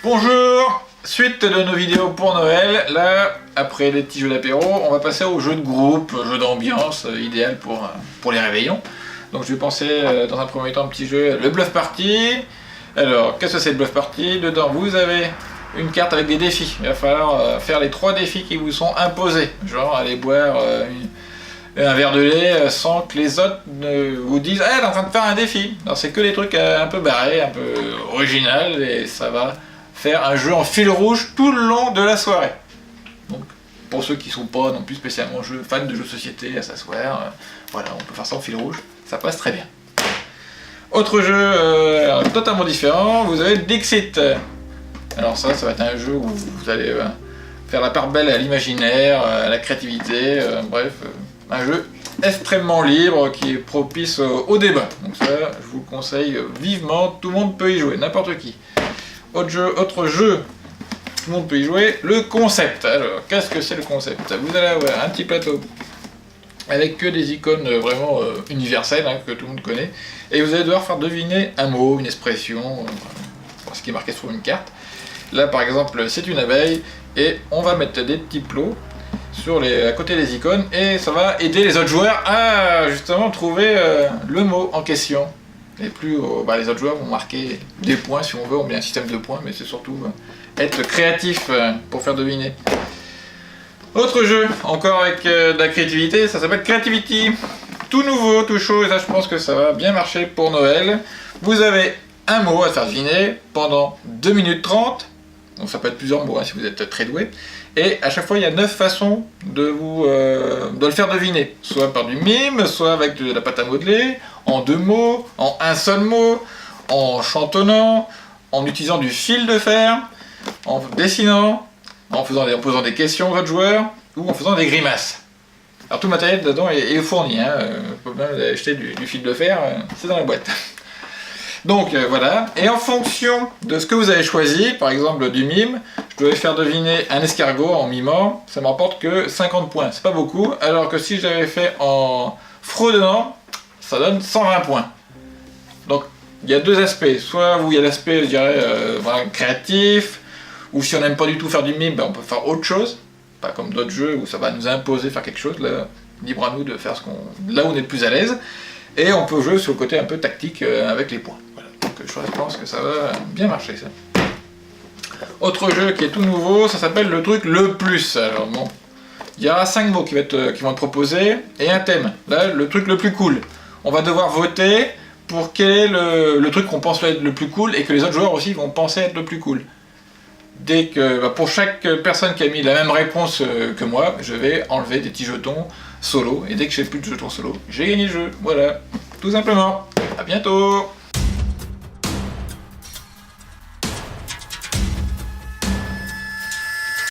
Bonjour! Suite de nos vidéos pour Noël, là, après les petits jeux d'apéro, on va passer au jeu de groupe, jeu d'ambiance, idéal pour les réveillons. Donc je vais penser dans un premier temps un petit jeu, le Bluff Party. Alors, qu'est-ce que c'est le Bluff Party? Dedans, vous avez une carte avec des défis. Il va falloir faire les 3 défis qui vous sont imposés. Genre, aller boire un verre de lait sans que les autres vous disent « Ah, elle est en train de faire un défi !» Alors c'est que des trucs un peu barrés, un peu original, et ça va faire un jeu en fil rouge tout le long de la soirée. Donc, pour ceux qui ne sont pas non plus spécialement fans de jeux de société à s'asseoir, voilà, on peut faire ça en fil rouge, ça passe très bien. Autre jeu totalement différent, vous avez Dixit. Alors ça va être un jeu où vous allez faire la part belle à l'imaginaire, à la créativité, bref, un jeu extrêmement libre qui est propice au débat. Donc ça, je vous le conseille vivement, tout le monde peut y jouer, n'importe qui. Autre jeu, tout le monde peut y jouer, le concept. Alors, qu'est-ce que c'est le concept? Vous allez avoir un petit plateau avec que des icônes vraiment universelles, hein, que tout le monde connaît, et vous allez devoir faire deviner un mot, une expression, ce qui est marqué sur une carte. Là, par exemple, c'est une abeille, et on va mettre des petits plots à côté des icônes, et ça va aider les autres joueurs à justement trouver le mot en question. Et plus les autres joueurs vont marquer des points si on veut, on met un système de points, mais c'est surtout être créatif pour faire deviner. Autre jeu, encore avec de la créativité, ça s'appelle Creativity. Tout nouveau, tout chaud, et ça je pense que ça va bien marcher pour Noël. Vous avez un mot à faire deviner pendant 2 minutes 30, donc ça peut être plusieurs mots si vous êtes très doué, et à chaque fois il y a 9 façons de le faire deviner, soit par du mime, soit avec de la pâte à modeler, en 2 mots, en un seul mot, en chantonnant, en utilisant du fil de fer, en dessinant, en posant des questions aux autres joueurs, ou en faisant des grimaces. Alors tout le matériel dedans est fourni, hein. On peut même acheter du fil de fer, c'est dans la boîte. Donc voilà, et en fonction de ce que vous avez choisi, par exemple du mime, je devais faire deviner un escargot en mimant, ça ne me rapporte que 50 points, c'est pas beaucoup, alors que si j'avais fait en fredonnant, ça donne 120 points. Donc il y a 2 aspects, soit il y a l'aspect, je dirais, créatif, ou si on n'aime pas du tout faire du mime, on peut faire autre chose, pas comme d'autres jeux où ça va nous imposer faire quelque chose, là, libre à nous de faire là où on est le plus à l'aise. Et on peut jouer sur le côté un peu tactique avec les points. Voilà. Donc je pense que ça va bien marcher ça. Autre jeu qui est tout nouveau, ça s'appelle le truc le plus. Alors bon, il y aura 5 mots qui vont être proposés et un thème. Là, le truc le plus cool. On va devoir voter pour quel est le truc qu'on pense être le plus cool et que les autres joueurs aussi vont penser être le plus cool. Dès que, pour chaque personne qui a mis la même réponse que moi, je vais enlever des petits jetons solo, et dès que j'ai plus de jetons solo, j'ai gagné le jeu, voilà, tout simplement. À bientôt.